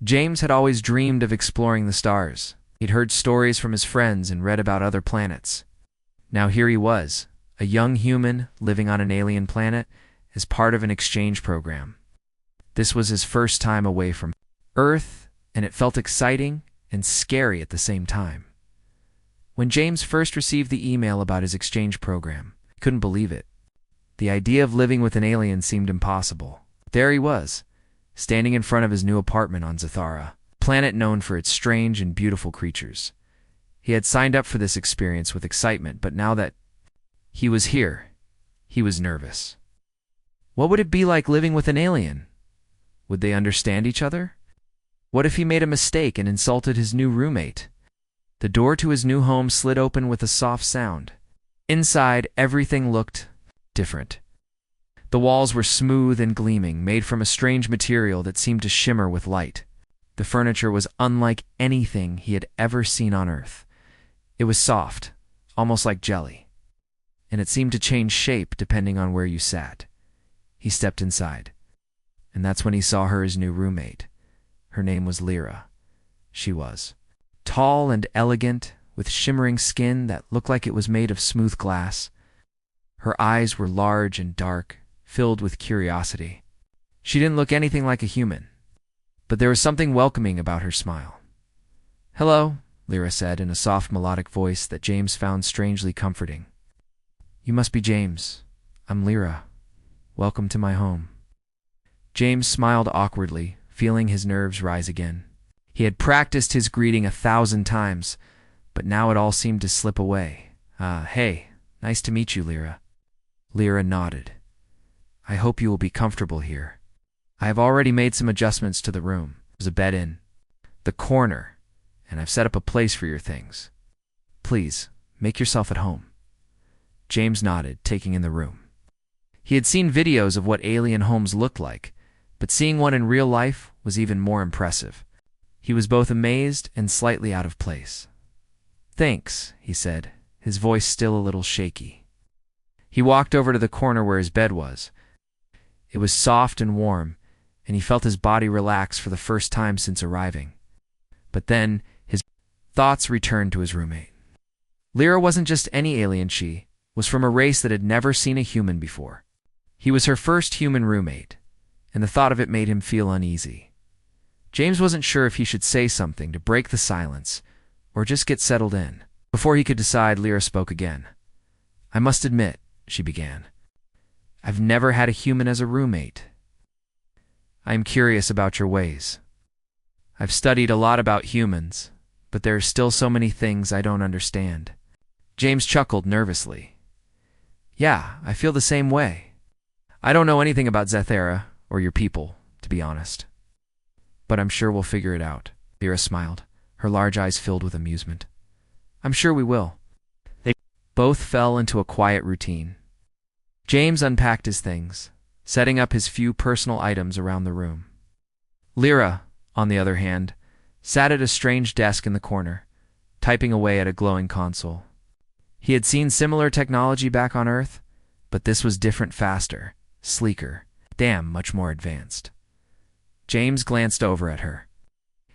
James had always dreamed of exploring the stars. He'd heard stories from his friends and read about other planets. Now here he was, a young human living on an alien planet as part of an exchange program. This was his first time away from Earth, and it felt exciting and scary at the same time. When James first received the email about his exchange program, he couldn't believe it. The idea of living with an alien seemed impossible. There he was, standing in front of his new apartment on Zathara, a planet known for its strange and beautiful creatures. He had signed up for this experience with excitement, but now that he was here, he was nervous. What would it be like living with an alien? Would they understand each other? What if he made a mistake and insulted his new roommate? The door to his new home slid open with a soft sound. Inside, everything looked different. The walls were smooth and gleaming, made from a strange material that seemed to shimmer with light. The furniture was unlike anything he had ever seen on Earth. It was soft, almost like jelly, and it seemed to change shape depending on where you sat. He stepped inside, and that's when he saw her, his new roommate. Her name was Lyra. She was tall and elegant, with shimmering skin that looked like it was made of smooth glass. Her eyes were large and dark, filled with curiosity. She didn't look anything like a human, but there was something welcoming about her smile. "Hello," Lyra said in a soft melodic voice that James found strangely comforting. "You must be James. I'm Lyra. Welcome to my home." James smiled awkwardly, feeling his nerves rise again. He had practiced his greeting 1,000 times, but now it all seemed to slip away. Hey, nice to meet you, Lyra." Lyra nodded. "I hope you will be comfortable here. I have already made some adjustments to the room. There's a bed in the corner, and I've set up a place for your things. Please, make yourself at home." James nodded, taking in the room. He had seen videos of what alien homes looked like, but seeing one in real life was even more impressive. He was both amazed and slightly out of place. "Thanks," he said, his voice still a little shaky. He walked over to the corner where his bed was. It was soft and warm, and he felt his body relax for the first time since arriving. But then his thoughts returned to his roommate. Lyra wasn't just any alien, she was from a race that had never seen a human before. He was her first human roommate, and the thought of it made him feel uneasy. James wasn't sure if he should say something to break the silence or just get settled in. Before he could decide, Lyra spoke again. "I must admit," she began, "I've never had a human as a roommate. I am curious about your ways. I've studied a lot about humans, but there are still so many things I don't understand." James chuckled nervously. "Yeah, I feel the same way. I don't know anything about Zathara or your people, to be honest. But I'm sure we'll figure it out." Lyra smiled, her large eyes filled with amusement. "I'm sure we will." They both fell into a quiet routine. James unpacked his things, setting up his few personal items around the room. Lyra, on the other hand, sat at a strange desk in the corner, typing away at a glowing console. He had seen similar technology back on Earth, but this was different, faster, sleeker, much more advanced. James glanced over at her.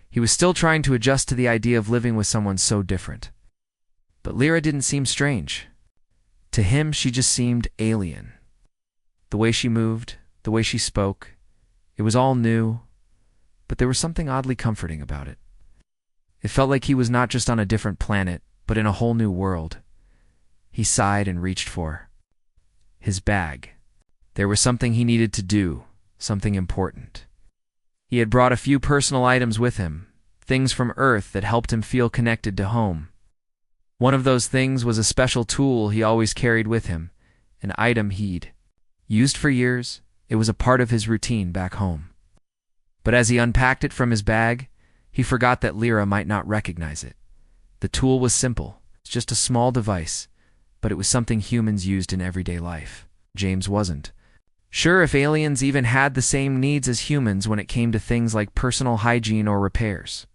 He was still trying to adjust to the idea of living with someone so different. But Lyra didn't seem strange. To him, she just seemed alien. The way she moved, the way she spoke, it was all new, but there was something oddly comforting about it. It felt like he was not just on a different planet, but in a whole new world. He sighed and reached for his bag. There was something he needed to do, something important. He had brought a few personal items with him, things from Earth that helped him feel connected to home. One of those things was a special tool he always carried with him, an item he'd used for years. It was a part of his routine back home. But as he unpacked it from his bag, he forgot that Lyra might not recognize it. The tool was simple, just a small device, but it was something humans used in everyday life. James wasn't sure if aliens even had the same needs as humans when it came to things like personal hygiene or repairs.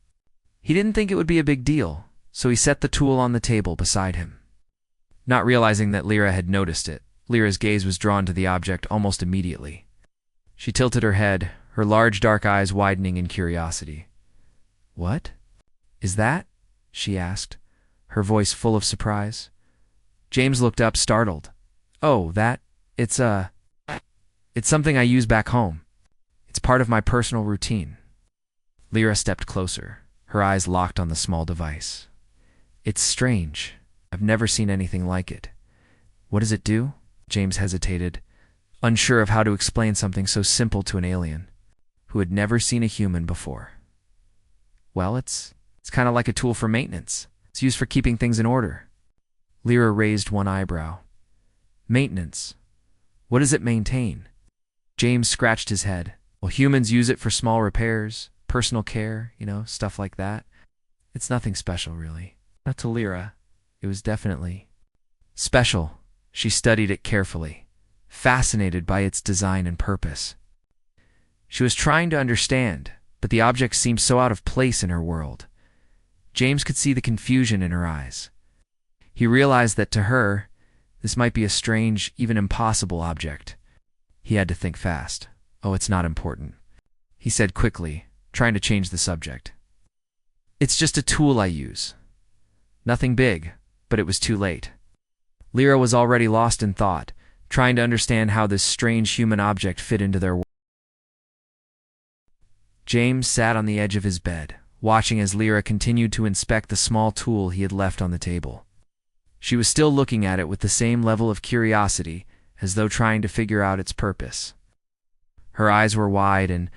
He didn't think it would be a big deal, so he set the tool on the table beside him. Not realizing that Lyra had noticed it, Lyra's gaze was drawn to the object almost immediately. She tilted her head, her large dark eyes widening in curiosity. What is that? She asked, her voice full of surprise. James looked up, startled. Oh, it's something I use back home. It's part of my personal routine. Lyra stepped closer, her eyes locked on the small device. It's strange. I've never seen anything like it. What does it do? James hesitated, unsure of how to explain something so simple to an alien who had never seen a human before. Well, it's kind of like a tool for maintenance. It's used for keeping things in order. Lyra raised one eyebrow. Maintenance? What does it maintain? James scratched his head. Well, humans use it for small repairs, personal care, stuff like that. It's nothing special, really. Not to Lyra. It was definitely special. She studied it carefully, fascinated by its design and purpose. She was trying to understand, but the object seemed so out of place in her world. James could see the confusion in her eyes. He realized that to her, this might be a strange, even impossible object. He had to think fast. Oh, it's not important, he said quickly, trying to change the subject. It's just a tool I use. Nothing big, but it was too late. Lyra was already lost in thought, trying to understand how this strange human object fit into their world. James sat on the edge of his bed, watching as Lyra continued to inspect the small tool he had left on the table. She was still looking at it with the same level of curiosity, as though trying to figure out its purpose. Her eyes were wide and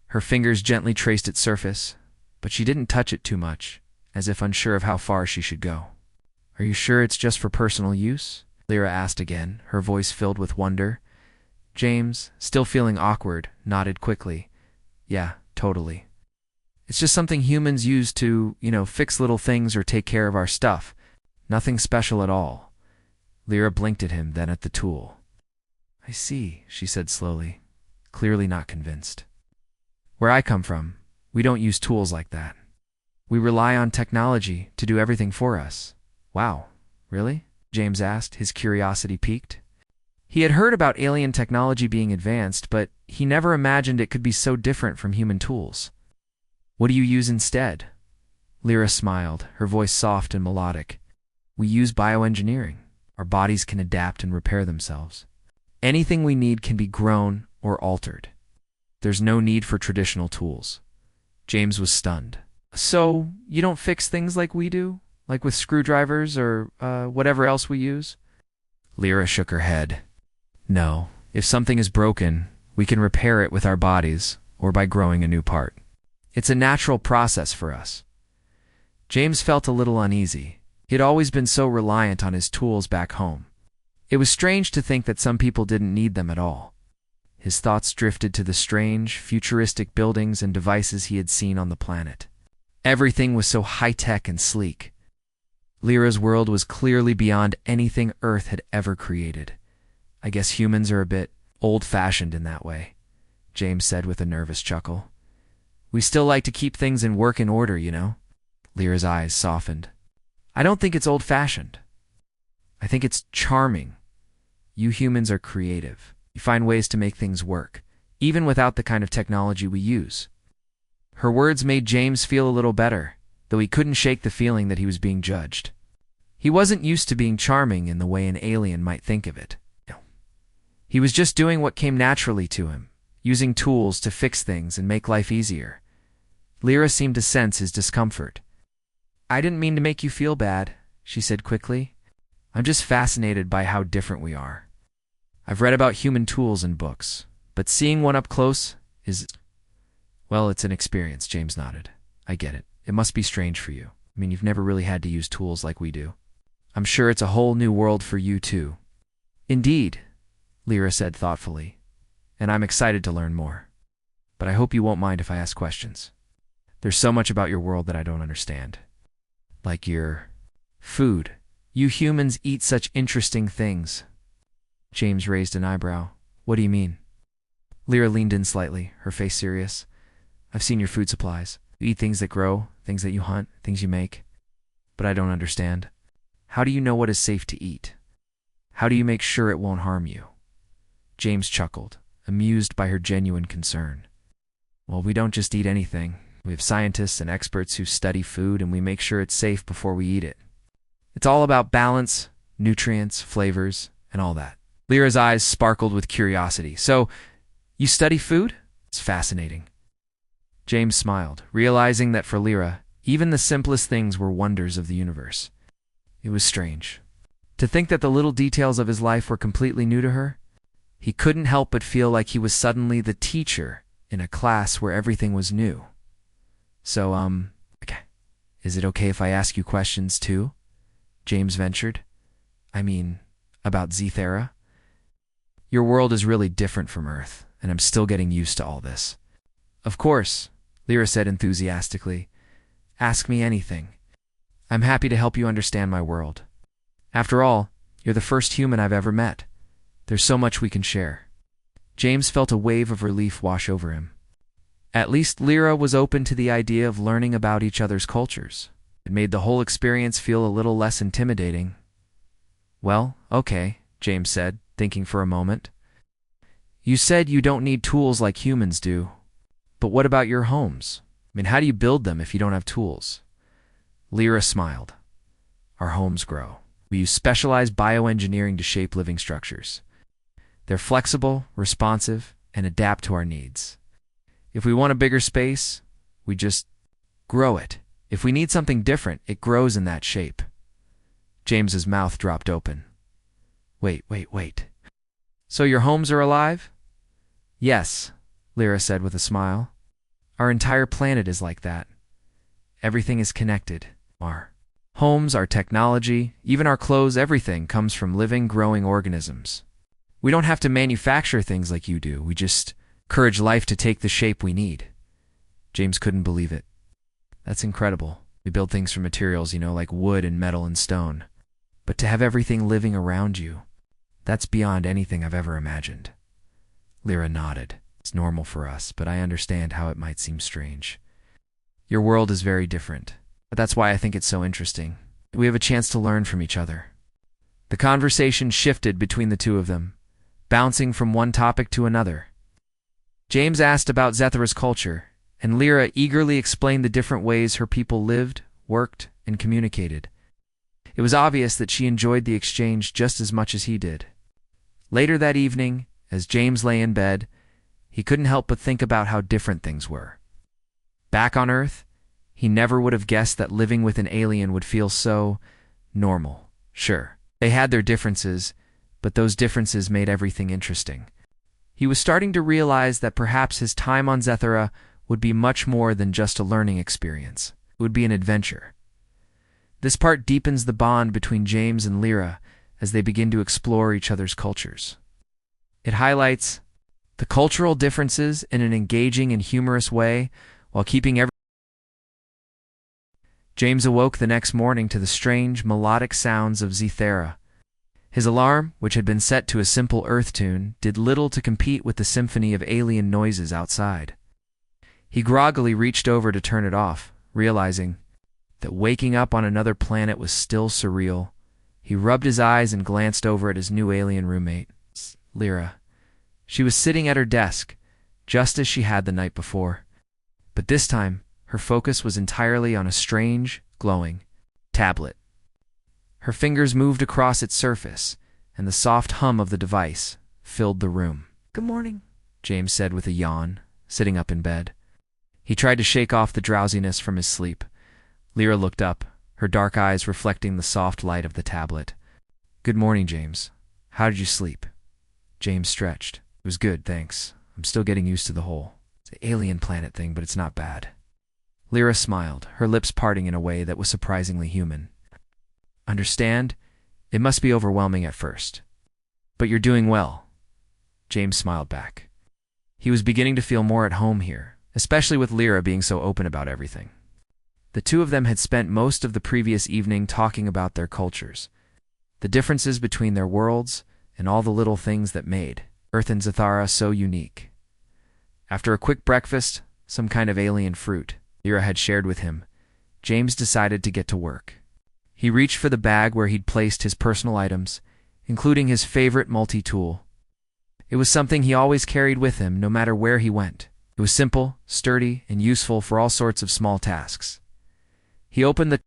her fingers gently traced its surface, but she didn't touch it too much, as if unsure of how far she should go. Are you sure it's just for personal use? Lyra asked again, her voice filled with wonder. James, still feeling awkward, nodded quickly. Yeah, totally. It's just something humans use to, fix little things or take care of our stuff. Nothing special at all. Lyra blinked at him, then at the tool. I see, she said slowly, clearly not convinced. Where I come from, we don't use tools like that. We rely on technology to do everything for us. Wow, really? James asked, his curiosity piqued. He had heard about alien technology being advanced, but he never imagined it could be so different from human tools. What do you use instead? Lyra smiled, her voice soft and melodic. We use bioengineering. Our bodies can adapt and repair themselves. Anything we need can be grown or altered. There's no need for traditional tools. James was stunned. So, you don't fix things like we do? Like with screwdrivers or whatever else we use? Lyra shook her head. No. If something is broken, we can repair it with our bodies or by growing a new part. It's a natural process for us. James felt a little uneasy. He had always been so reliant on his tools back home. It was strange to think that some people didn't need them at all. His thoughts drifted to the strange, futuristic buildings and devices he had seen on the planet. Everything was so high-tech and sleek. Lyra's world was clearly beyond anything Earth had ever created. I guess humans are a bit old-fashioned in that way, James said with a nervous chuckle. We still like to keep things in working order, Lyra's eyes softened. I don't think it's old-fashioned. I think it's charming. You humans are creative. You find ways to make things work, even without the kind of technology we use. Her words made James feel a little better, though he couldn't shake the feeling that he was being judged. He wasn't used to being charming in the way an alien might think of it. He was just doing what came naturally to him, using tools to fix things and make life easier. Lyra seemed to sense his discomfort. I didn't mean to make you feel bad, she said quickly. I'm just fascinated by how different we are. I've read about human tools in books, but seeing one up close is... Well, it's an experience, James nodded. I get it. It must be strange for you. I mean, you've never really had to use tools like we do. I'm sure it's a whole new world for you, too. Indeed, Lyra said thoughtfully, and I'm excited to learn more. But I hope you won't mind if I ask questions. There's so much about your world that I don't understand. Like your food. You humans eat such interesting things. James raised an eyebrow. What do you mean? Lyra leaned in slightly, her face serious. I've seen your food supplies. You eat things that grow, things that you hunt, things you make. But I don't understand. How do you know what is safe to eat? How do you make sure it won't harm you? James chuckled, amused by her genuine concern. Well, we don't just eat anything. We have scientists and experts who study food, and we make sure it's safe before we eat it. It's all about balance, nutrients, flavors, and all that. Lyra's eyes sparkled with curiosity. So, you study food? It's fascinating. James smiled, realizing that for Lyra, even the simplest things were wonders of the universe. It was strange. To think that the little details of his life were completely new to her, he couldn't help but feel like he was suddenly the teacher in a class where everything was new. So, okay, is it okay if I ask you questions too? James ventured. I mean, about Zethera? Your world is really different from Earth, and I'm still getting used to all this. Of course, Lyra said enthusiastically. Ask me anything. I'm happy to help you understand my world. After all, you're the first human I've ever met. There's so much we can share. James felt a wave of relief wash over him. At least Lyra was open to the idea of learning about each other's cultures. It made the whole experience feel a little less intimidating. Well, okay, James said, thinking for a moment. You said you don't need tools like humans do. But what about your homes? I mean, how do you build them if you don't have tools? Lyra smiled. Our homes grow. We use specialized bioengineering to shape living structures. They're flexible, responsive, and adapt to our needs. If we want a bigger space, we just grow it. If we need something different, it grows in that shape. James's mouth dropped open. Wait. So your homes are alive? Yes, Lyra said with a smile. Our entire planet is like that. Everything is connected. Our homes, our technology, even our clothes, everything comes from living, growing organisms. We don't have to manufacture things like you do. We just encourage life to take the shape we need. James couldn't believe it. That's incredible. We build things from materials, like wood and metal and stone. But to have everything living around you, that's beyond anything I've ever imagined. Lyra nodded. It's normal for us, but I understand how it might seem strange. Your world is very different, but that's why I think it's so interesting. We have a chance to learn from each other. The conversation shifted between the two of them, bouncing from one topic to another. James asked about Zethera's culture, and Lyra eagerly explained the different ways her people lived, worked, and communicated. It was obvious that she enjoyed the exchange just as much as he did. Later that evening, as James lay in bed, he couldn't help but think about how different things were. Back on Earth, he never would have guessed that living with an alien would feel so normal. Sure, they had their differences, but those differences made everything interesting. He was starting to realize that perhaps his time on Zethera would be much more than just a learning experience. It would be an adventure. This part deepens the bond between James and Lyra as they begin to explore each other's cultures. It highlights the cultural differences in an engaging and humorous way while keeping everything. James awoke the next morning to the strange, melodic sounds of Zethera. His alarm, which had been set to a simple earth tune, did little to compete with the symphony of alien noises outside. He groggily reached over to turn it off, realizing that waking up on another planet was still surreal. He rubbed his eyes and glanced over at his new alien roommate, Lyra. She was sitting at her desk, just as she had the night before. But this time, her focus was entirely on a strange, glowing tablet. Her fingers moved across its surface, and the soft hum of the device filled the room. "Good morning," James said with a yawn, sitting up in bed. He tried to shake off the drowsiness from his sleep. Lyra looked up, her dark eyes reflecting the soft light of the tablet. "Good morning, James. How did you sleep?" James stretched. "It was good, thanks. I'm still getting used to the whole alien planet thing, but it's not bad." Lyra smiled, her lips parting in a way that was surprisingly human. "Understand? It must be overwhelming at first. But you're doing well." James smiled back. He was beginning to feel more at home here, especially with Lyra being so open about everything. The two of them had spent most of the previous evening talking about their cultures, the differences between their worlds, and all the little things that made Earth and Zethera so unique. After a quick breakfast, some kind of alien fruit Lyra had shared with him, James decided to get to work. He reached for the bag where he'd placed his personal items, including his favorite multi-tool. It was something he always carried with him, no matter where he went. It was simple, sturdy, and useful for all sorts of small tasks. He opened the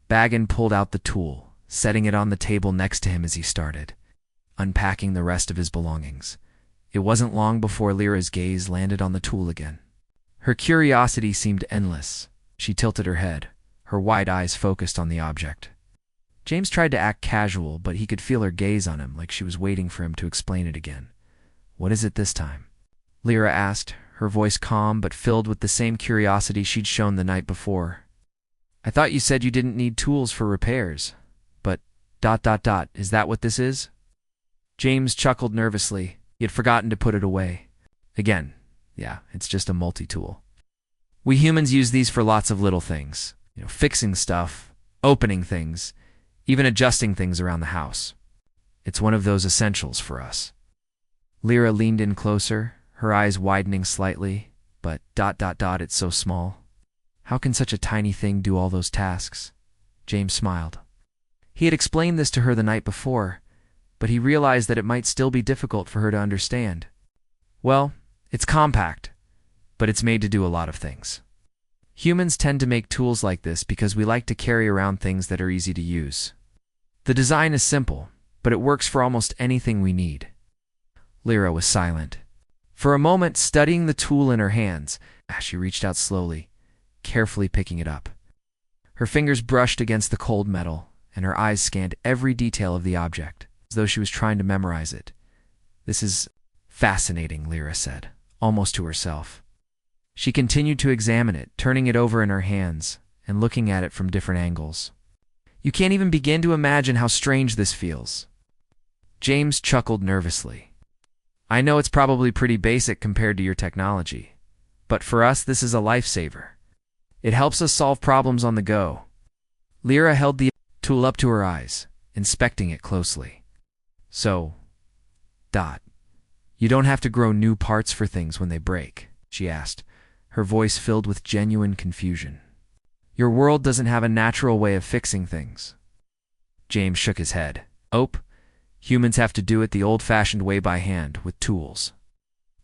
bag and pulled out the tool, setting it on the table next to him as he started, unpacking the rest of his belongings. It wasn't long before Lyra's gaze landed on the tool again. Her curiosity seemed endless. She tilted her head, her wide eyes focused on the object. James tried to act casual, but he could feel her gaze on him like she was waiting for him to explain it again. "What is it this time?" Lyra asked, her voice calm but filled with the same curiosity she'd shown the night before. "I thought you said you didn't need tools for repairs, but ... is that what this is?" James chuckled nervously. He had forgotten to put it away. "Again, yeah, it's just a multi-tool. We humans use these for lots of little things. Fixing stuff, opening things, even adjusting things around the house. It's one of those essentials for us." Lyra leaned in closer, her eyes widening slightly, but ... it's so small. "How can such a tiny thing do all those tasks?" James smiled. He had explained this to her the night before, but he realized that it might still be difficult for her to understand. "Well, it's compact, but it's made to do a lot of things. Humans tend to make tools like this because we like to carry around things that are easy to use. The design is simple, but it works for almost anything we need." Lyra was silent. For a moment, studying the tool in her hands, she reached out slowly, carefully picking it up. Her fingers brushed against the cold metal, and her eyes scanned every detail of the object, as though she was trying to memorize it. "This is fascinating," Lyra said, almost to herself. She continued to examine it, turning it over in her hands and looking at it from different angles. "You can't even begin to imagine how strange this feels." James chuckled nervously. "I know it's probably pretty basic compared to your technology, but for us this is a lifesaver. It helps us solve problems on the go." Lyra held the tool up to her eyes, inspecting it closely. "So, ... you don't have to grow new parts for things when they break?" she asked, her voice filled with genuine confusion. "Your world doesn't have a natural way of fixing things?" James shook his head. Humans have to do it the old-fashioned way by hand, with tools.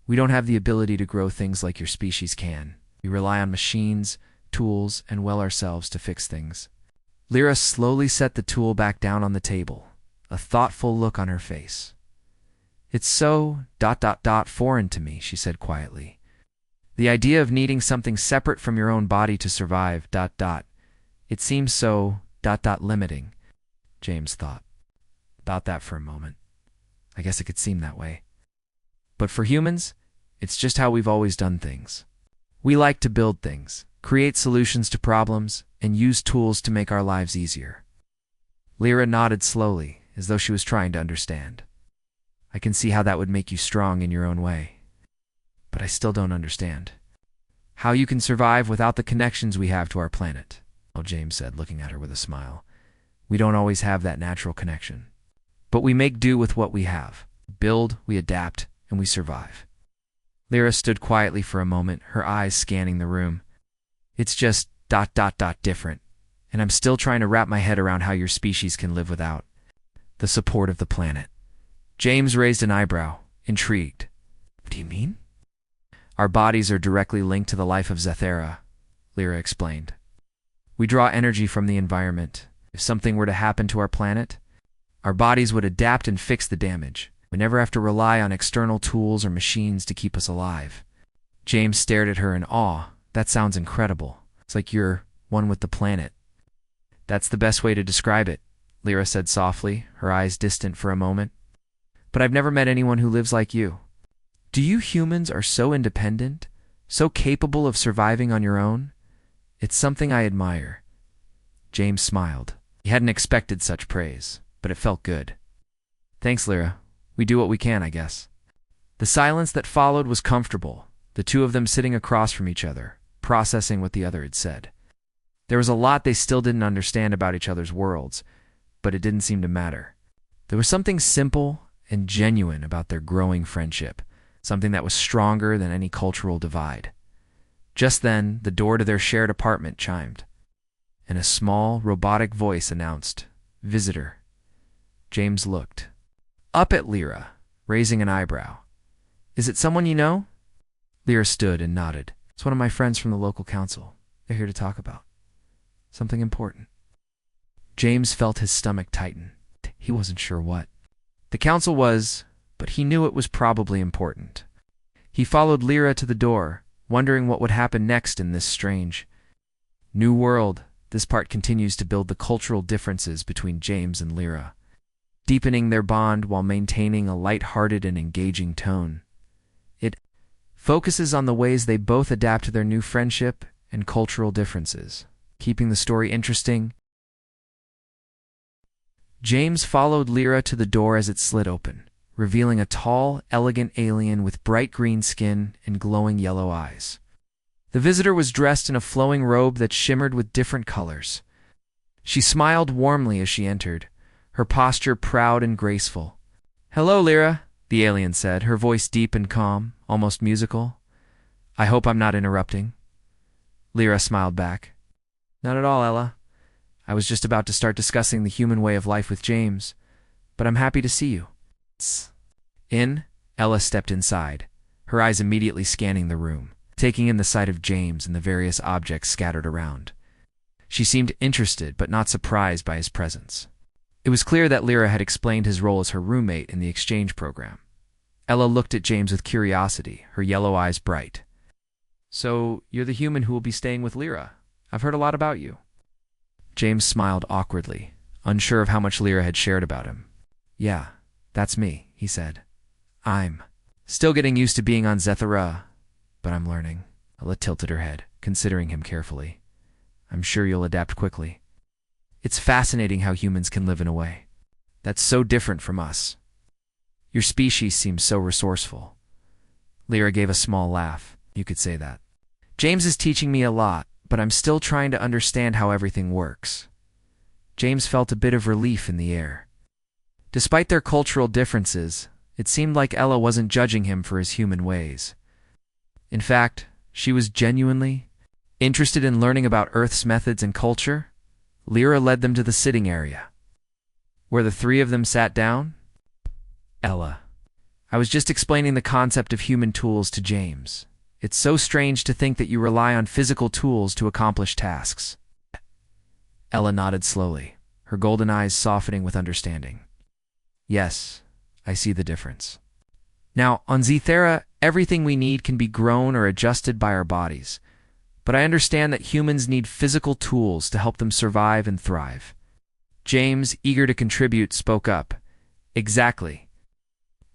We don't have the ability to grow things like your species can. We rely on machines, tools, and ourselves to fix things." Lyra slowly set the tool back down on the table, a thoughtful look on her face. "It's so ... foreign to me," she said quietly. "The idea of needing something separate from your own body to survive ... it seems so ... limiting." James thought about that for a moment. I guess it could seem that way. But for humans, it's just how we've always done things. We like to build things, create solutions to problems, and use tools to make our lives easier. Lyra nodded slowly, as though she was trying to understand. "I can see how that would make you strong in your own way. But I still don't understand how you can survive without the connections we have to our planet," James said, looking at her with a smile. "We don't always have that natural connection. But we make do with what we have. We build, we adapt, and we survive." Lyra stood quietly for a moment, her eyes scanning the room. "It's just ... different, and I'm still trying to wrap my head around how your species can live without the support of the planet." James raised an eyebrow, intrigued. "What do you mean?" "Our bodies are directly linked to the life of Zethera," Lyra explained. "We draw energy from the environment. If something were to happen to our planet, our bodies would adapt and fix the damage. We never have to rely on external tools or machines to keep us alive." James stared at her in awe. "That sounds incredible. It's like you're one with the planet." "That's the best way to describe it," Lyra said softly, her eyes distant for a moment. "But I've never met anyone who lives like you. Do you humans are so independent, so capable of surviving on your own? It's something I admire." James smiled. He hadn't expected such praise, but it felt good. "Thanks, Lyra. We do what we can, I guess." The silence that followed was comfortable, the two of them sitting across from each other, processing what the other had said. There was a lot they still didn't understand about each other's worlds, but it didn't seem to matter. There was something simple and genuine about their growing friendship, something that was stronger than any cultural divide. Just then, the door to their shared apartment chimed, and a small, robotic voice announced, "Visitor." James looked up at Lyra, raising an eyebrow. "Is it someone you know?" Lyra stood and nodded. It's one of my friends from the local council. They're here to talk about something important. James felt his stomach tighten. He wasn't sure what. The council was, but he knew it was probably important. He followed Lyra to the door, wondering what would happen next in this strange new world. This part continues to build the cultural differences between James and Lyra, deepening their bond while maintaining a light-hearted and engaging tone. It focuses on the ways they both adapt to their new friendship and cultural differences, keeping the story interesting. James followed Lyra to the door as it slid open, revealing a tall, elegant alien with bright green skin and glowing yellow eyes. The visitor was dressed in a flowing robe that shimmered with different colors. She smiled warmly as she entered, her posture proud and graceful. "Hello, Lyra," the alien said, her voice deep and calm, almost musical. "I hope I'm not interrupting." Lyra smiled back. "Not at all, Ella. I was just about to start discussing the human way of life with James, but I'm happy to see you." Ella stepped inside, her eyes immediately scanning the room, taking in the sight of James and the various objects scattered around. She seemed interested but not surprised by his presence. It was clear that Lyra had explained his role as her roommate in the exchange program. Ella looked at James with curiosity, her yellow eyes bright. "So, you're the human who will be staying with Lyra. I've heard a lot about you." James smiled awkwardly, unsure of how much Lyra had shared about him. "Yeah, that's me," he said. "I'm still getting used to being on Zethara, but I'm learning." Ella tilted her head, considering him carefully. "I'm sure you'll adapt quickly. It's fascinating how humans can live in a way that's so different from us. Your species seems so resourceful." Lyra gave a small laugh. "You could say that. James is teaching me a lot, but I'm still trying to understand how everything works." James felt a bit of relief in the air. Despite their cultural differences, it seemed like Ella wasn't judging him for his human ways. In fact, she was genuinely interested in learning about Earth's methods and culture. Lyra led them to the sitting area, where the three of them sat down. "Ella, I was just explaining the concept of human tools to James. It's so strange to think that you rely on physical tools to accomplish tasks." Ella nodded slowly, her golden eyes softening with understanding. "Yes, I see the difference. Now, on Zethera, everything we need can be grown or adjusted by our bodies, but I understand that humans need physical tools to help them survive and thrive." James, eager to contribute, spoke up. "Exactly.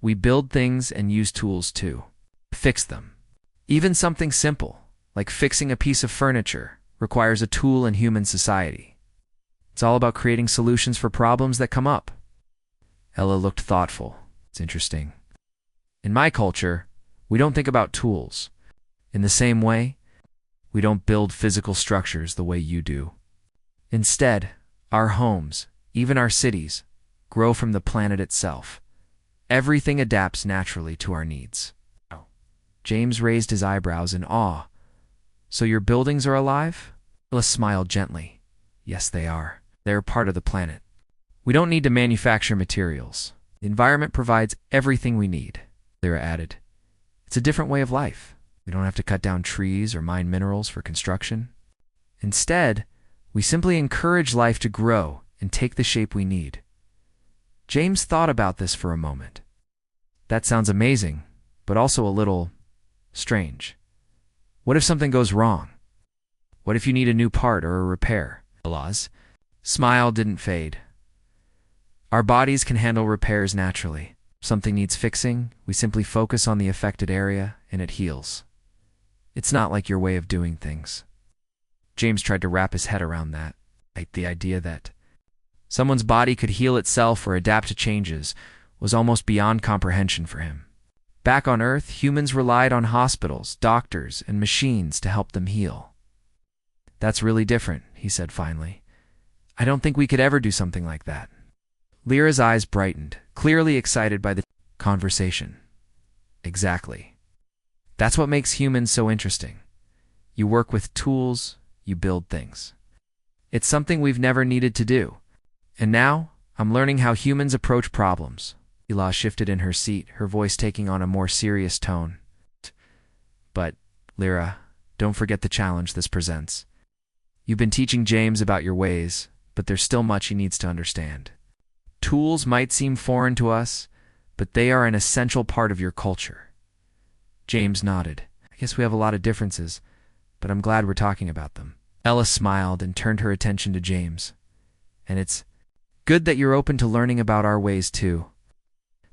We build things and use tools too. Fix them. Even something simple, like fixing a piece of furniture, requires a tool in human society. It's all about creating solutions for problems that come up." Ella looked thoughtful. "It's interesting. In my culture, we don't think about tools. In the same way, we don't build physical structures the way you do. Instead, our homes, even our cities, grow from the planet itself. Everything adapts naturally to our needs." James raised his eyebrows in awe. "So your buildings are alive?" Ella smiled gently. "Yes, they are. They're part of the planet. We don't need to manufacture materials. The environment provides everything we need," Lyra added. "It's a different way of life. We don't have to cut down trees or mine minerals for construction. Instead, we simply encourage life to grow and take the shape we need." James thought about this for a moment. That sounds amazing, but also a little strange. What if something goes wrong? What if you need a new part or a repair? Ella's smile didn't fade. "Our bodies can handle repairs naturally. If something needs fixing, we simply focus on the affected area and it heals. It's not like your way of doing things." James tried to wrap his head around that. Like the idea that someone's body could heal itself or adapt to changes was almost beyond comprehension for him. Back on Earth, humans relied on hospitals, doctors, and machines to help them heal. "That's really different," he said finally. "I don't think we could ever do something like that." Lyra's eyes brightened, clearly excited by the conversation. "Exactly. That's what makes humans so interesting. You work with tools, you build things. It's something we've never needed to do. And now, I'm learning how humans approach problems." Ella shifted in her seat, her voice taking on a more serious tone. But, Lyra, don't forget the challenge this presents. You've been teaching James about your ways, but there's still much he needs to understand. Tools might seem foreign to us, but they are an essential part of your culture. James nodded. I guess we have a lot of differences, but I'm glad we're talking about them. Ella smiled and turned her attention to James. And it's good that you're open to learning about our ways too.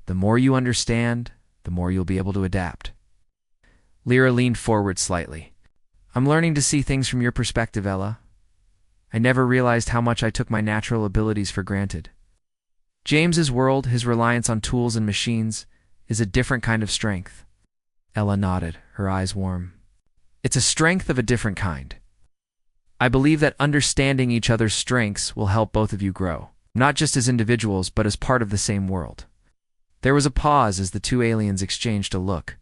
The more you understand, the more you'll be able to adapt. Lyra leaned forward slightly. I'm learning to see things from your perspective, Ella. I never realized how much I took my natural abilities for granted. James's world, his reliance on tools and machines, is a different kind of strength. Ella nodded, her eyes warm. It's a strength of a different kind. I believe that understanding each other's strengths will help both of you grow, not just as individuals, but as part of the same world. There was a pause as the two aliens exchanged a look.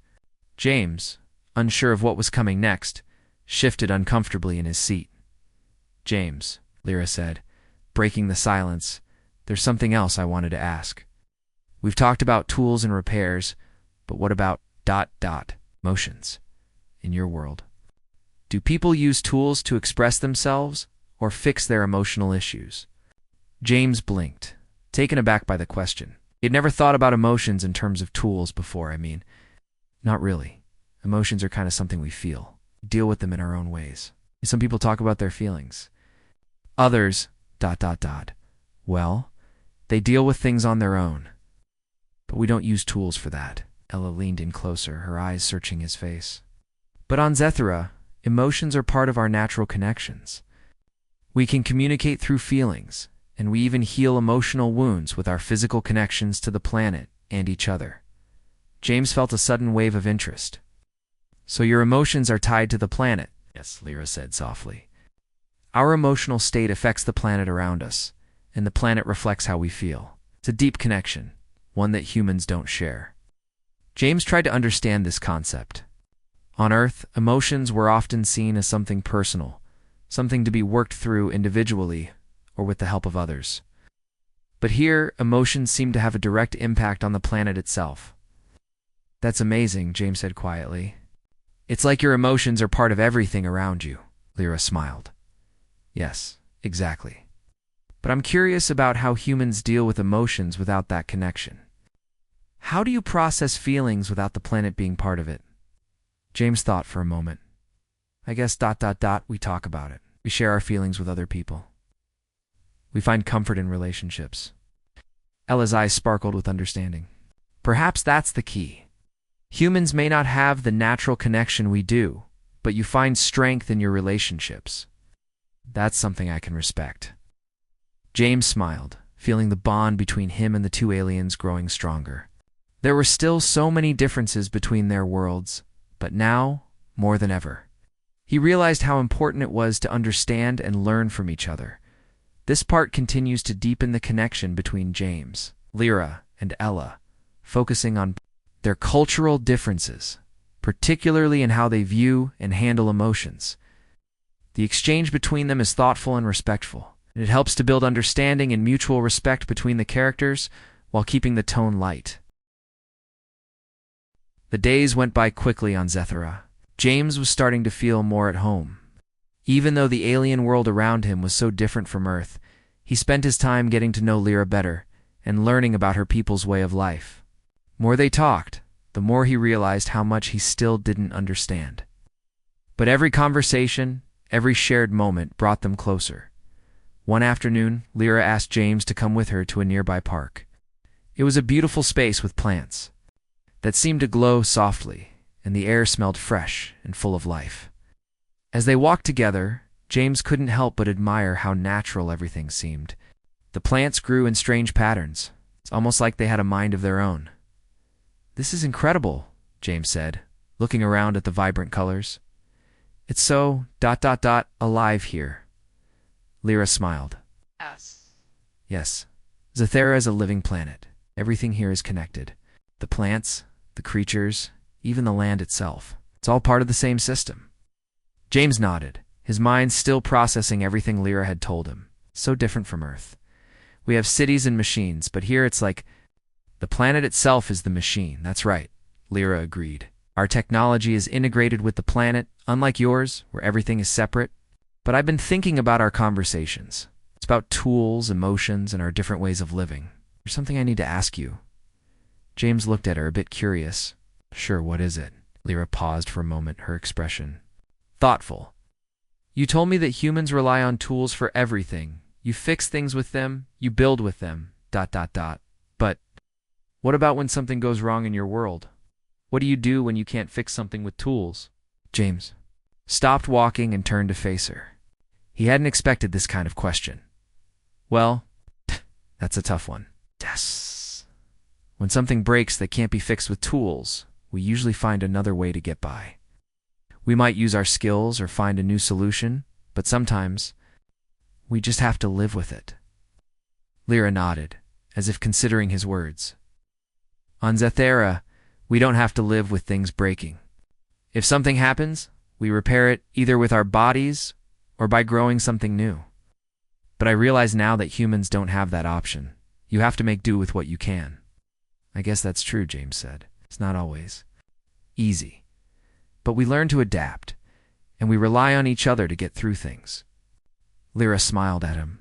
James, unsure of what was coming next, shifted uncomfortably in his seat. James, Lyra said, breaking the silence, there's something else I wanted to ask. We've talked about tools and repairs, but what about ... emotions in your world? Do people use tools to express themselves or fix their emotional issues? James blinked, taken aback by the question. He had never thought about emotions in terms of tools before. Not really. Emotions are kind of something we feel. We deal with them in our own ways. Some people talk about their feelings. Others ... Well, they deal with things on their own. But we don't use tools for that. Ella leaned in closer, her eyes searching his face. But on Zethera, emotions are part of our natural connections. We can communicate through feelings, and we even heal emotional wounds with our physical connections to the planet and each other. James felt a sudden wave of interest. So your emotions are tied to the planet? Yes, Lyra said softly. Our emotional state affects the planet around us, and the planet reflects how we feel. It's a deep connection, one that humans don't share. James tried to understand this concept. On Earth, emotions were often seen as something personal, something to be worked through individually or with the help of others. But here, emotions seem to have a direct impact on the planet itself. That's amazing, James said quietly. It's like your emotions are part of everything around you, Lyra smiled. Yes, exactly. But I'm curious about how humans deal with emotions without that connection. How do you process feelings without the planet being part of it? James thought for a moment. I guess ... we talk about it. We share our feelings with other people. We find comfort in relationships. Ella's eyes sparkled with understanding. Perhaps that's the key. Humans may not have the natural connection we do, but you find strength in your relationships. That's something I can respect. James smiled, feeling the bond between him and the two aliens growing stronger. There were still so many differences between their worlds, but now, more than ever, he realized how important it was to understand and learn from each other. This part continues to deepen the connection between James, Lyra, and Ella, focusing on their cultural differences, particularly in how they view and handle emotions. The exchange between them is thoughtful and respectful, and it helps to build understanding and mutual respect between the characters while keeping the tone light. The days went by quickly on Zethera. James was starting to feel more at home. Even though the alien world around him was so different from Earth, he spent his time getting to know Lyra better and learning about her people's way of life. The more they talked, the more he realized how much he still didn't understand. But every conversation, every shared moment brought them closer. One afternoon, Lyra asked James to come with her to a nearby park. It was a beautiful space with plants that seemed to glow softly, and the air smelled fresh and full of life. As they walked together, James couldn't help but admire how natural everything seemed. The plants grew in strange patterns. It's almost like they had a mind of their own. This is incredible, James said, looking around at the vibrant colors. It's so ... alive here. Lyra smiled. Yes. Zethera is a living planet. Everything here is connected. The plants, the creatures, even the land itself. It's all part of the same system. James nodded, his mind still processing everything Lyra had told him. So different from Earth. We have cities and machines, but here it's like the planet itself is the machine. That's right, Lyra agreed. Our technology is integrated with the planet, unlike yours, where everything is separate. But I've been thinking about our conversations. It's about tools, emotions, and our different ways of living. There's something I need to ask you." James looked at her, a bit curious. "Sure, what is it?" Lyra paused for a moment, her expression thoughtful. "You told me that humans rely on tools for everything. You fix things with them, you build with them, ... But what about when something goes wrong in your world? What do you do when you can't fix something with tools?" James stopped walking and turned to face her. He hadn't expected this kind of question. "Well, that's a tough one. Yes. When something breaks that can't be fixed with tools, we usually find another way to get by. We might use our skills or find a new solution, but sometimes we just have to live with it." Lyra nodded, as if considering his words. "On Zathera, we don't have to live with things breaking. If something happens, we repair it either with our bodies or by growing something new. But I realize now that humans don't have that option. You have to make do with what you can." "I guess that's true," James said. "It's not always easy. But we learn to adapt, and we rely on each other to get through things." Lyra smiled at him.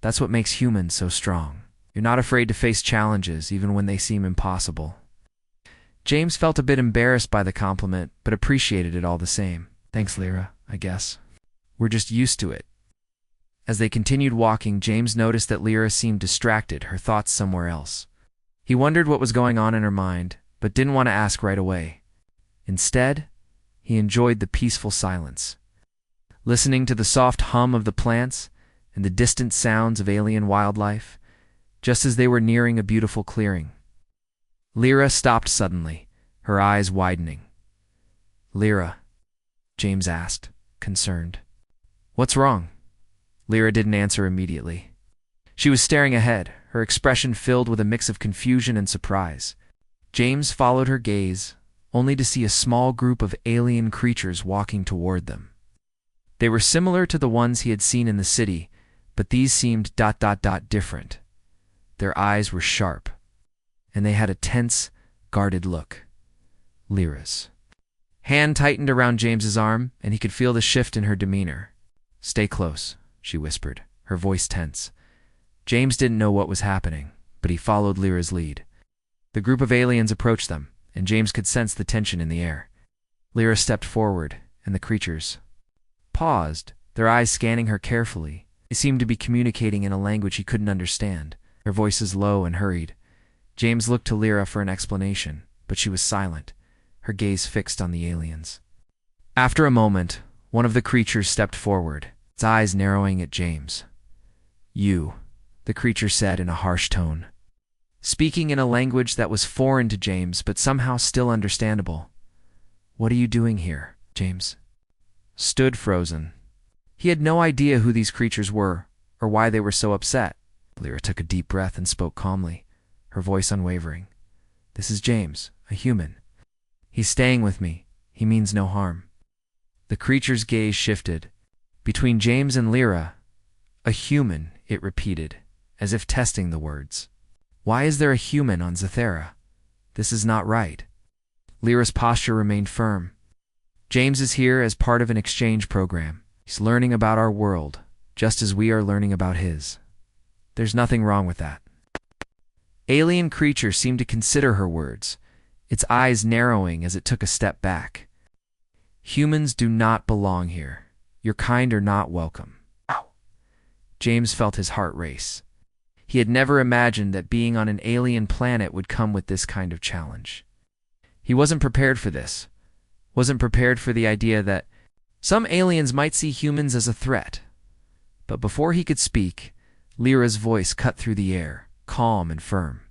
"That's what makes humans so strong. You're not afraid to face challenges, even when they seem impossible." James felt a bit embarrassed by the compliment, but appreciated it all the same. "Thanks, Lyra, I guess. We're just used to it." As they continued walking, James noticed that Lyra seemed distracted, her thoughts somewhere else. He wondered what was going on in her mind, but didn't want to ask right away. Instead, he enjoyed the peaceful silence, listening to the soft hum of the plants and the distant sounds of alien wildlife, just as they were nearing a beautiful clearing. Lyra stopped suddenly, her eyes widening. "Lyra," James asked, concerned. "What's wrong?" Lyra didn't answer immediately. She was staring ahead, her expression filled with a mix of confusion and surprise. James followed her gaze, only to see a small group of alien creatures walking toward them. They were similar to the ones he had seen in the city, but these seemed ... different. Their eyes were sharp, and they had a tense, guarded look. Lyra's hand tightened around James's arm, and he could feel the shift in her demeanor. "Stay close," she whispered, her voice tense. James didn't know what was happening, but he followed Lyra's lead. The group of aliens approached them, and James could sense the tension in the air. Lyra stepped forward, and the creatures paused, their eyes scanning her carefully. They seemed to be communicating in a language he couldn't understand, their voices low and hurried. James looked to Lyra for an explanation, but she was silent, her gaze fixed on the aliens. After a moment, one of the creatures stepped forward, its eyes narrowing at James. "You," the creature said in a harsh tone, speaking in a language that was foreign to James but somehow still understandable. "What are you doing here?" James stood frozen. He had no idea who these creatures were or why they were so upset. Lyra took a deep breath and spoke calmly, her voice unwavering. "This is James, a human. He's staying with me. He means no harm." The creature's gaze shifted. Between James and Lyra, "A human," it repeated, as if testing the words. "Why is there a human on Zathera? This is not right." Lyra's posture remained firm. "James is here as part of an exchange program. He's learning about our world, just as we are learning about his. There's nothing wrong with that." Alien creature seemed to consider her words, its eyes narrowing as it took a step back. "Humans do not belong here. Your kind are not welcome." Ow. James felt his heart race. He had never imagined that being on an alien planet would come with this kind of challenge. He wasn't prepared for this. Wasn't prepared for the idea that some aliens might see humans as a threat. But before he could speak, Lyra's voice cut through the air, calm and firm.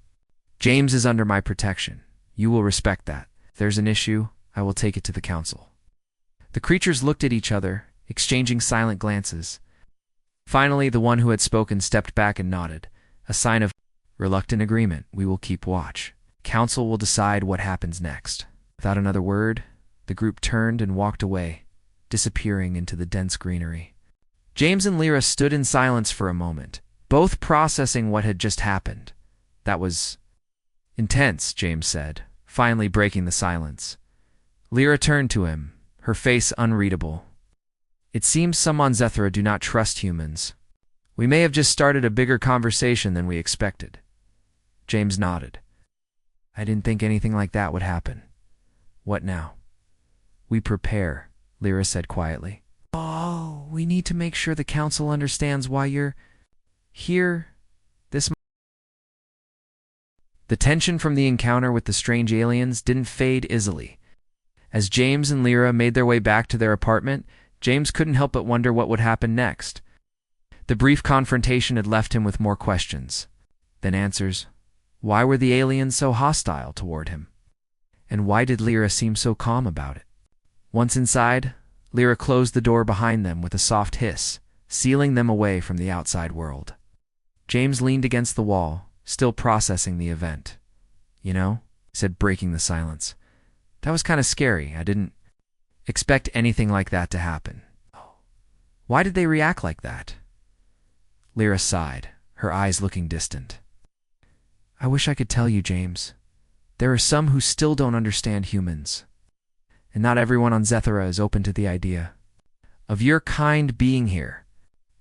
"James is under my protection. You will respect that. If there's an issue, I will take it to the council." The creatures looked at each other, exchanging silent glances. Finally, the one who had spoken stepped back and nodded, a sign of reluctant agreement. "We will keep watch. Council will decide what happens next." Without another word, the group turned and walked away, disappearing into the dense greenery. James and Lyra stood in silence for a moment, both processing what had just happened. "That was intense," James said, finally breaking the silence. Lyra turned to him, her face unreadable. It seems some on Zethra do not trust humans. We may have just started a bigger conversation than we expected. James nodded. I didn't think anything like that would happen. What now? We prepare, Lyra said quietly. Oh, we need to make sure the council understands why you're here. The tension from the encounter with the strange aliens didn't fade easily. As James and Lyra made their way back to their apartment, James couldn't help but wonder what would happen next. The brief confrontation had left him with more questions than answers. Why were the aliens so hostile toward him? And why did Lyra seem so calm about it? Once inside, Lyra closed the door behind them with a soft hiss, sealing them away from the outside world. James leaned against the wall, still processing the event. You know, he said, breaking the silence. That was kind of scary. I didn't expect anything like that to happen. Why did they react like that? Lyra sighed, her eyes looking distant. I wish I could tell you, James. There are some who still don't understand humans. And not everyone on Zethra is open to the idea of your kind being here.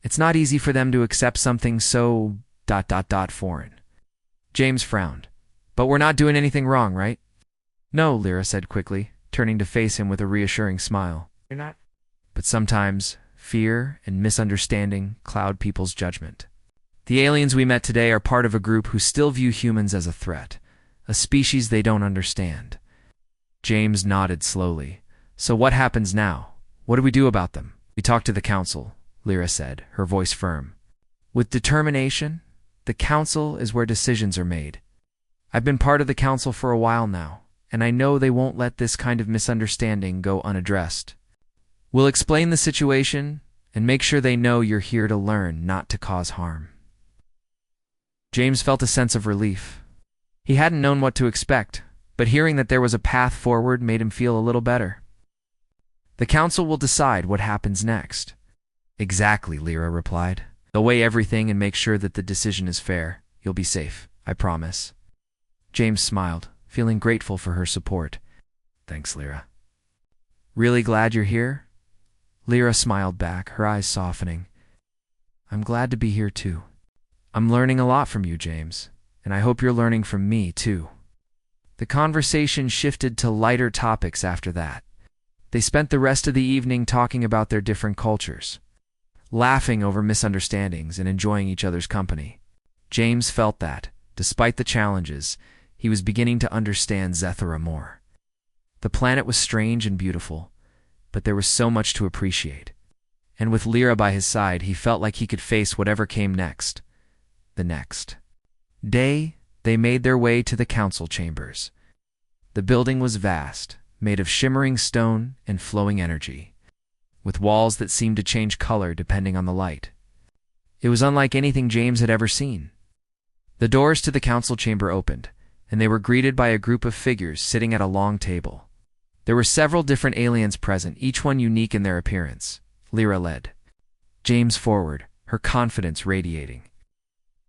It's not easy for them to accept something so ... foreign. James frowned. But we're not doing anything wrong, right? No, Lyra said quickly, turning to face him with a reassuring smile. You're not. But sometimes fear and misunderstanding cloud people's judgment. The aliens we met today are part of a group who still view humans as a threat, a species they don't understand. James nodded slowly. So what happens now? What do we do about them? We talk to the council, Lyra said, her voice firm. With determination, the council is where decisions are made. I've been part of the council for a while now, and I know they won't let this kind of misunderstanding go unaddressed. We'll explain the situation and make sure they know you're here to learn, not to cause harm. James felt a sense of relief. He hadn't known what to expect, but hearing that there was a path forward made him feel a little better. The council will decide what happens next. Exactly, Lyra replied. They'll weigh everything and make sure that the decision is fair. You'll be safe, I promise. James smiled, feeling grateful for her support. Thanks, Lyra. Really glad you're here? Lyra smiled back, her eyes softening. I'm glad to be here too. I'm learning a lot from you, James, and I hope you're learning from me too. The conversation shifted to lighter topics after that. They spent the rest of the evening talking about their different cultures, laughing over misunderstandings and enjoying each other's company. James felt that, despite the challenges, he was beginning to understand Zethra more. The planet was strange and beautiful, but there was so much to appreciate. And with Lyra by his side, he felt like he could face whatever came next. The next day, they made their way to the council chambers. The building was vast, made of shimmering stone and flowing energy, with walls that seemed to change color depending on the light. It was unlike anything James had ever seen. The doors to the council chamber opened, and they were greeted by a group of figures sitting at a long table. There were several different aliens present, each one unique in their appearance. Lyra led James forward, her confidence radiating.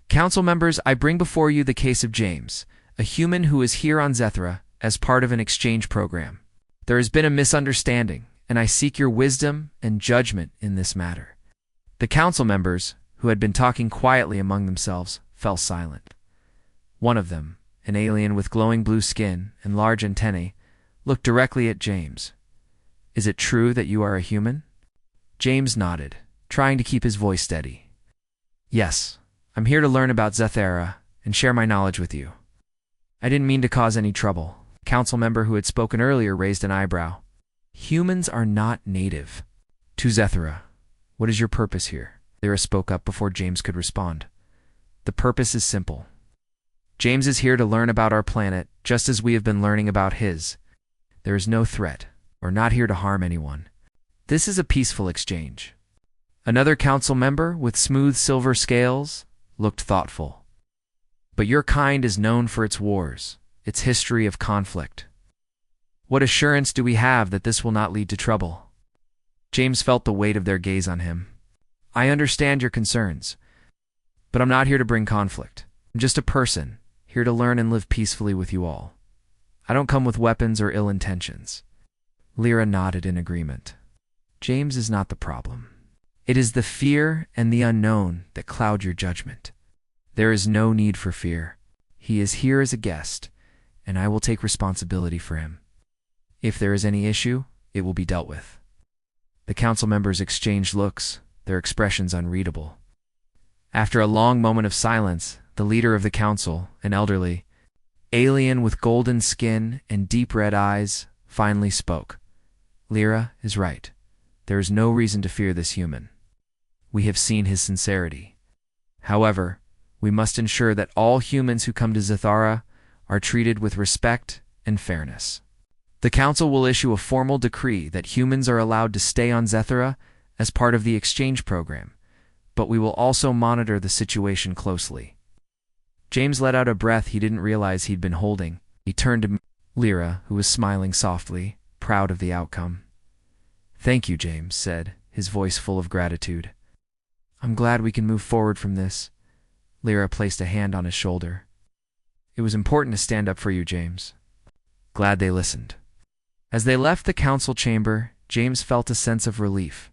Council members, I bring before you the case of James, a human who is here on Zethra as part of an exchange program. There has been a misunderstanding, and I seek your wisdom and judgment in this matter. The council members, who had been talking quietly among themselves, fell silent. One of them, an alien with glowing blue skin and large antennae, looked directly at James. Is it true that you are a human? James nodded, trying to keep his voice steady. Yes, I'm here to learn about Zethra and share my knowledge with you. I didn't mean to cause any trouble. The council member who had spoken earlier raised an eyebrow. Humans are not native to Zethra. What is your purpose here? Lyra spoke up before James could respond. The purpose is simple. James is here to learn about our planet, just as we have been learning about his. There is no threat. We're not here to harm anyone. This is a peaceful exchange. Another council member, with smooth silver scales, looked thoughtful. But your kind is known for its wars, its history of conflict. What assurance do we have that this will not lead to trouble? James felt the weight of their gaze on him. I understand your concerns, but I'm not here to bring conflict. I'm just a person, here to learn and live peacefully with you all. I don't come with weapons or ill intentions. Lyra nodded in agreement. James is not the problem. It is the fear and the unknown that cloud your judgment. There is no need for fear. He is here as a guest, and I will take responsibility for him. If there is any issue, it will be dealt with. The council members exchanged looks, their expressions unreadable. After a long moment of silence, the leader of the council, an elderly alien with golden skin and deep red eyes, finally spoke. Lyra is right. There is no reason to fear this human. We have seen his sincerity. However, we must ensure that all humans who come to Zathara are treated with respect and fairness. The council will issue a formal decree that humans are allowed to stay on Zathara as part of the exchange program, but we will also monitor the situation closely. James let out a breath he didn't realize he'd been holding. He turned to Lyra, who was smiling softly, proud of the outcome. Thank you, James said, his voice full of gratitude. I'm glad we can move forward from this. Lyra placed a hand on his shoulder. It was important to stand up for you, James. Glad they listened. As they left the council chamber, James felt a sense of relief.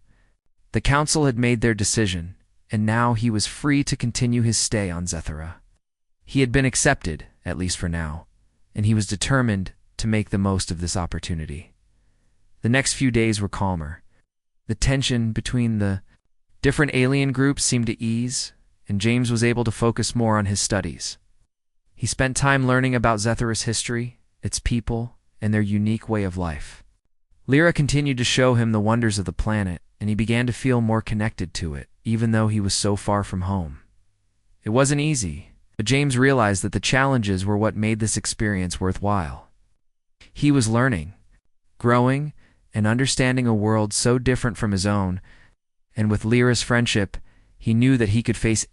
The council had made their decision, and now he was free to continue his stay on Zathara. He had been accepted, at least for now, and he was determined to make the most of this opportunity. The next few days were calmer. The tension between the different alien groups seemed to ease, and James was able to focus more on his studies. He spent time learning about Zathara's history, its people, and their unique way of life. Lyra continued to show him the wonders of the planet, and he began to feel more connected to it, even though he was so far from home. It wasn't easy, but James realized that the challenges were what made this experience worthwhile. He was learning, growing, and understanding a world so different from his own, and with Lyra's friendship, he knew that he could face